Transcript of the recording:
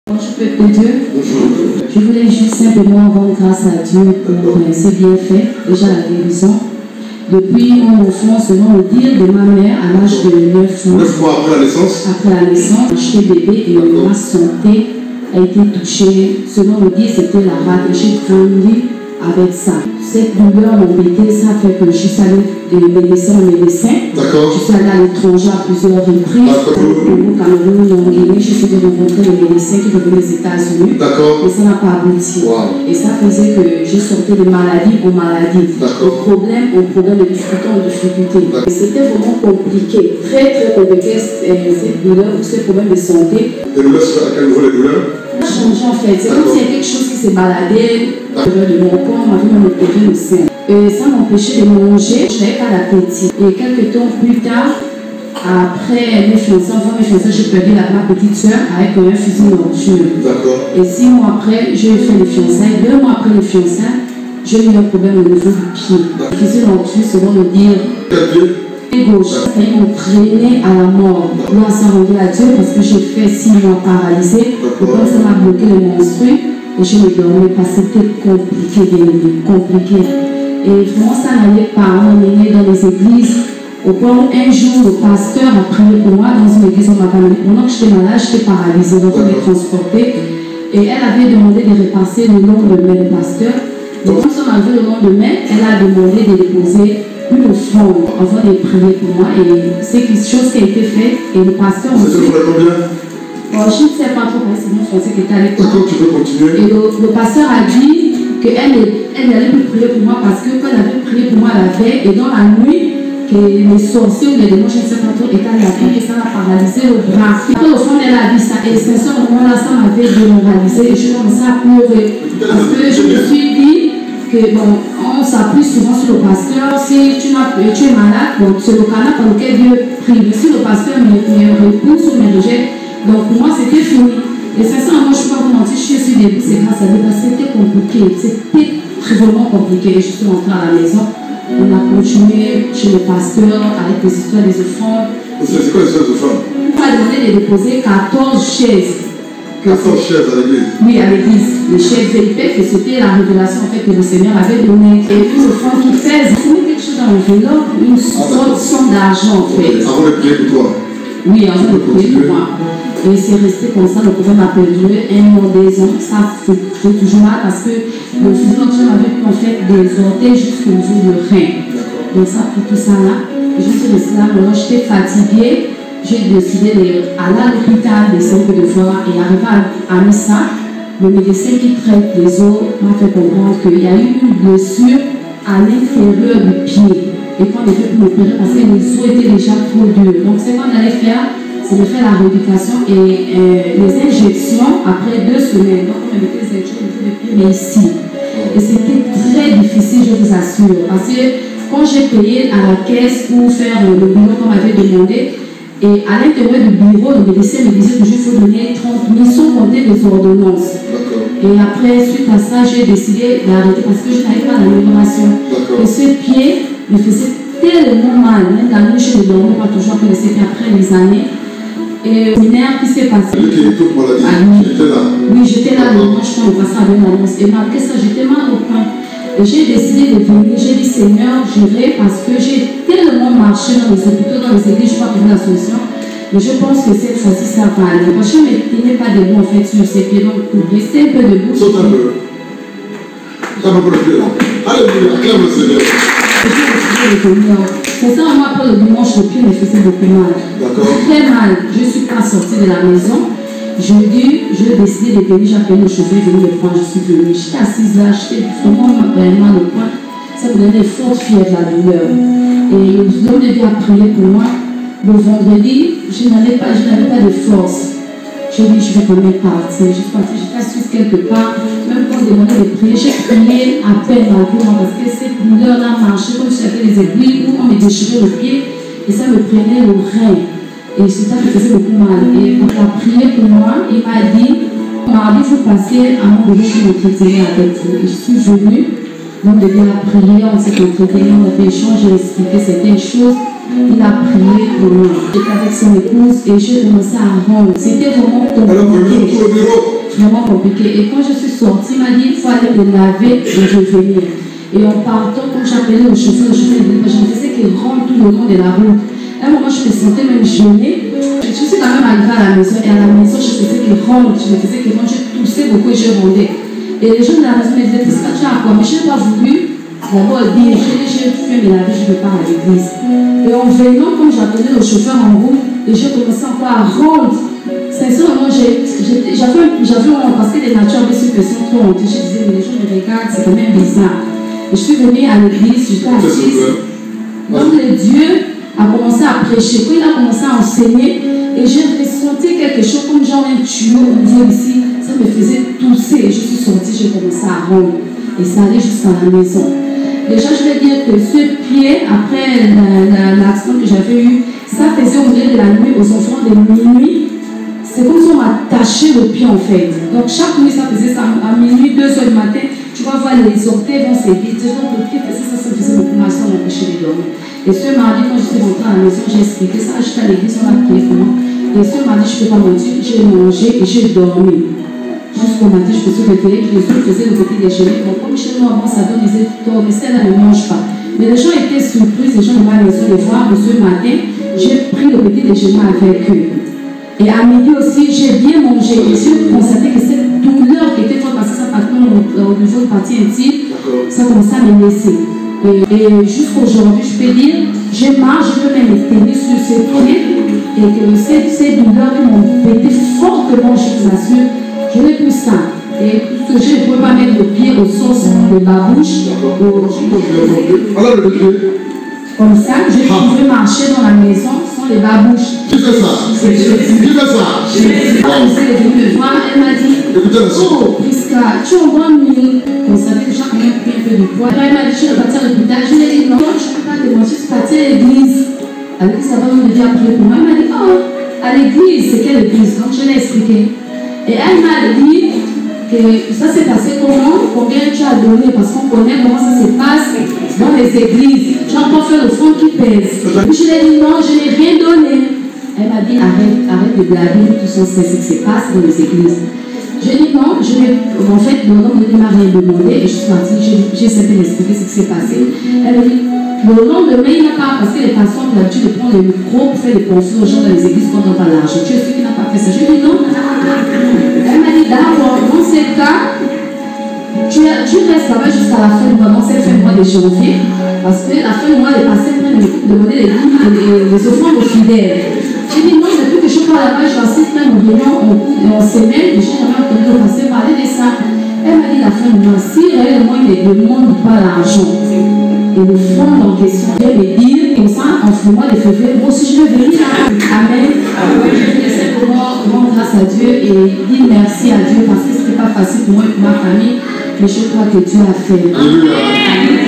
Bonjour peuple de Dieu. Je voulais juste simplement rendre grâce à Dieu pour ses bienfaits, déjà la guérison. Depuis mon enfance, selon le dire de ma mère, à l'âge de 9 mois. 9 mois après la naissance. Après la naissance, j'étais bébé et ma santé a été touchée. Selon le dire, c'était la rate. J'ai grandi avec ça. Cette douleur m'embêtait, ça fait que je suis allée de médecin en médecin. D'accord. Je suis allée à l'étranger à plusieurs reprises. Au Cameroun, en Guinée, j'ai essayé de rencontrer les médecins qui venaient des États-Unis. D'accord. Et ça n'a pas abouti. Wow. Et ça faisait que je sortais de maladie en maladie. De problème en problème, de difficulté en difficulté. Et c'était vraiment compliqué. Très très compliqué cette douleur, ces problèmes de santé. Les douleurs, à quel niveau les douleurs? Ça a changé en fait. C'est comme s'il y a quelque chose qui s'est baladé de mon corps, on m'avait même opéré le sein. Et ça m'empêchait de manger, je n'avais pas d'appétit. Et quelques temps plus tard, après mes fiançailles, j'ai perdu ma petite soeur avec un fusil mortueux. D'accord. Et 6 mois après, j'ai fait les fiançailles. 2 mois après les fiançailles, j'ai eu un problème au niveau du pied. Le fusil mortueux, selon le dire. Quel pied? Gauche. Ça y m'ont traîné à la mort. Là, ça rendait à Dieu parce que j'ai fait 6 mois paralysé. Donc, ça m'a bloqué les menstrues. Et je me dormais parce que c'était compliqué. Et vraiment, ça n'allait pas. On m'emmenait dans les églises. Au point où un jour, le pasteur a prié pour moi dans une église. On m'a amené. Pendant que j'étais malade, j'étais paralysée. Donc, on m'a transportée. Et elle avait demandé de repasser le nom de mes pasteurs. Donc, quand on a vu le nom de mai, elle a demandé de déposer une offrande avant de prier pour moi. Et c'est quelque chose qui a été fait. Et le pasteur aussi. C'est combien? Je ne sais pas trop, c'est mon français qui était à l'école. D'accord, tu peux continuer. Et le pasteur a dit qu'elle n'allait plus prier pour moi parce que quand elle avait prié pour moi la veille et dans la nuit, que les sorciers ou les démons, je ne sais pas trop, étaient à la tête et ça m'a paralysé le bras. Après, au fond, elle a dit ça. Et c'est ce moment-là, ça m'avait démoralisé et je commençais à pleurer. Parce que je me suis dit que, bon, on s'appuie souvent sur le pasteur. Si tu es malade, bon, c'est le canal par lequel Dieu prie. Mais si le pasteur me repousse ou me rejette, donc pour moi c'était fini. Et sincèrement, je ne suis pas vous mentir, je suis début, c'est grâce à Dieu parce que c'était compliqué. C'était vraiment compliqué. Et je suis rentrée à la maison. On a continué chez le pasteur avec des histoires des offrandes. C'est quoi les histoires des offrandes? On m'a demandé de déposer 14 chaises. 14 chaises à l'église? Oui, à l'église. Les chaises VIPEC, c'était la révélation en fait, que le Seigneur avait donnée. Et une offrande qui pèse, c'est quelque chose dans l'enveloppe, une somme d'argent en fait. Avant de prier pour toi? Oui, avant de prier pour moi. Et c'est resté comme ça, le problème a perduré 1 an, 2 ans. Ça fait toujours mal parce que le fusil mortueux m'avait pu en fait des orteils jusqu'au niveau du rein. Donc ça, pour tout ça là, je suis restée là, maintenant j'étais fatiguée. J'ai décidé d'aller à l'hôpital de Saint-Pédéphore et arrivé à Missa, le médecin qui traite les os m'a fait comprendre qu'il y a eu une blessure à l'intérieur du pied. Et quand on est fait pour m'opérer, parce que les os étaient déjà trop durs. Donc c'est qu'on allait faire. C'est de faire la rééducation et les injections après 2 semaines. Donc, on me mettait les injections au pied, mais ici. Et c'était très difficile, je vous assure. Parce que quand j'ai payé à la caisse pour faire le bilan qu'on m'avait demandé, et à l'intérieur du bureau, le médecin me disait que il faut donner 30 000 sans compter les ordonnances. Et après, suite à ça, j'ai décidé d'arrêter parce que je n'avais pas d'amélioration. Et ce pied me faisait tellement mal. Même la nuit, je ne dormais pas toujours, que c'était après les années. Et au séminaire qui s'est passé. J'étais là. Oui, j'étais là le dimanche quand le pasteur avait l'annonce. Et malgré ça, j'étais mal au point. Et j'ai décidé de venir. J'ai dit, Seigneur, j'irai parce que j'ai tellement marché dans les hôpitaux, dans les églises, je n'ai pas trouvé la solution. Mais je pense que cette fois-ci, ça va aller. Parce que je ne me tenais pas debout en fait sur ces pieds. Donc, pour rester un peu debout. Saute un peu. Saute un peu le pied. Alléluia, acclame le Seigneur. C'est ça, moi, après le dimanche, le pied me faisait beaucoup mal. Très mal. Je ne suis pas sortie de la maison. Jeudi, j'ai décidé de venir, j'ai appelé le chauffeur, je venir le prendre, je suis venue. J'étais assise là, j'étais vraiment mal au point. Ça me donnait forte fièvre, la douleur. Et l'homme de Dieu a prié pour moi. Le vendredi, je n'avais pas de force. J'ai dit, je vais quand même partir. Je suis partie, j'étais assise quelque part. Même quand on demandait de prier, j'ai prié à peine malgré moi parce que cette douleur-là marchait comme si j'avais les aiguilles où on me déchirait le pied et ça me prenait le rein. Et c'est ça qui faisait beaucoup mal. Et quand il a prié pour moi, il m'a dit, mardi, il faut passer à mon bébé pour m'entretenir avec vous. Et je suis venue, donc de bien la prière, on s'est entretenu, on a fait échanger, j'ai expliqué certaines choses. Il a prié pour moi. J'étais avec son épouse et j'ai commencé à rendre. C'était vraiment compliqué. Alors, vous êtes au bureau. vraiment compliqué. Et quand je suis sortie, il m'a dit il faut aller te laver et revenir. Et en partant, quand j'appelais le chauffeur je me disais qu'il rentre tout le long de la route. À un moment, je me sentais même gênée. Je suis quand même arrivée à la maison. Et à la maison, je faisais qu'il rentre. Je me faisais qu'il rentre. Je toussais beaucoup et je rendais. Et les gens de la maison me disaient qu'est-ce que tu as à quoi? Mais je n'ai pas voulu d'abord dire je fais mes laver, je ne vais pas à l'église. Et en venant, quand j'appelais le chauffeur en route, et j'ai commencé encore à rendre. Sincèrement, j'avais honte parce que les natures avaient ce que sont trop honteux. Je disais, mais les gens me regardent, c'est quand même bizarre. Et je suis venue à l'église, j'étais assise. Donc le Dieu a commencé à prêcher. Quand il a commencé à enseigner, et j'ai ressenti quelque chose comme genre un tuyau au niveau ici. Ça me faisait tousser. Je suis sortie, j'ai commencé à rendre. Et ça allait jusqu'à la maison. Déjà, je vais dire que ce pied, après l'accident que j'avais eu, ça faisait au milieu de la nuit aux enfants de minuit. C'est comme si on m'a taché le pied en fait. Donc chaque nuit, ça faisait ça à minuit, 2 h du matin. Tu vas voir les orteils vont s'éviter. Donc le pied faisait ça, ça me faisait beaucoup mal, ça m'empêchait de dormir. Et ce mardi, quand je suis rentrée à la maison, j'ai expliqué ça. J'étais à l'église, on a prié pour moi. Et ce mardi, je ne peux pas mentir, j'ai mangé et j'ai dormi. Jusqu'au matin, je me suis réveillée, je faisais le petit déjeuner. Donc, comme chez nous, avant, ça donne des étoiles, mais celle-là ne mange pas. Mais les gens étaient surpris, les gens de ma maison, de voir que ce matin, j'ai pris le petit déjeuner avec eux. Et à midi aussi, j'ai bien mangé. Et j'ai constaté que cette douleur qui était forte, parce que ça partait au niveau de partie intime, ça commençait à me laisser. Et jusqu'aujourd'hui, je peux dire, je marche, je peux même tenir sur ce pied. Et que ces douleurs qui m'ont pété fortement, je vous assure, je n'ai plus ça. Et tout ce que je ne pouvais pas mettre le pied au sens de ma bouche. Comme ça, je pouvais marcher dans la maison sans les babouches. Qui fait ça? Qui fait ça? Elle est venue me voir, elle m'a dit oh, Prisca, tu envoies mieux. Comme ça, déjà, quand même pris un peu de poids. Elle m'a dit je vais partir à l'hôpital. Je lui ai dit non, je ne peux pas te mentir, je suis partie à l'église. À l'église, ça va me dire après pour moi. Elle m'a dit oh, à l'église, c'est quelle église? Donc, je l'ai expliqué. Et elle m'a dit que ça s'est passé comment, combien tu as donné, parce qu'on connaît comment ça se passe dans les églises. Tu as encore fait le fond qui pèse. Puis je lui ai dit non, je n'ai rien donné. Elle m'a dit arrête de blaguer, tout ça, c'est ce qui se passe dans les églises. J'ai dit non, en fait, le nom ne m'a rien demandé et je suis partie, j'ai essayé d'expliquer ce qui s'est passé. Elle m'a dit le lendemain, il n'a pas, parce que les pasteurs ont l'habitude de prendre le micro pour faire des conflits aux gens dans les églises quand on n'a pas l'argent. Tu es sûr qu'il n'a pas fait ça? Je lui ai dit non. Elle m'a dit d'accord, dans ce cas, tu restes là-bas jusqu'à la fin du mois, dans cette fin du mois de janvier, parce que la fin du mois, les pasteurs prennent le coup de demander les offrandes aux fidèles. J'ai dit non, depuis que je suis là-bas, je assiste plein de réunions en semaine, et je n'ai jamais entendu le pasteur parler de ça. Elle m'a dit la fin du mois, si réellement il ne demande pas l'argent, et le fonds en question, je vais me dire, comme ça, en ce mois de février, moi aussi je vais venir là. Amen. Je vais simplement rendre grâce à Dieu et dire merci à Dieu parce que ce n'était pas facile pour moi et pour ma famille, mais je crois que Dieu a fait. Amen.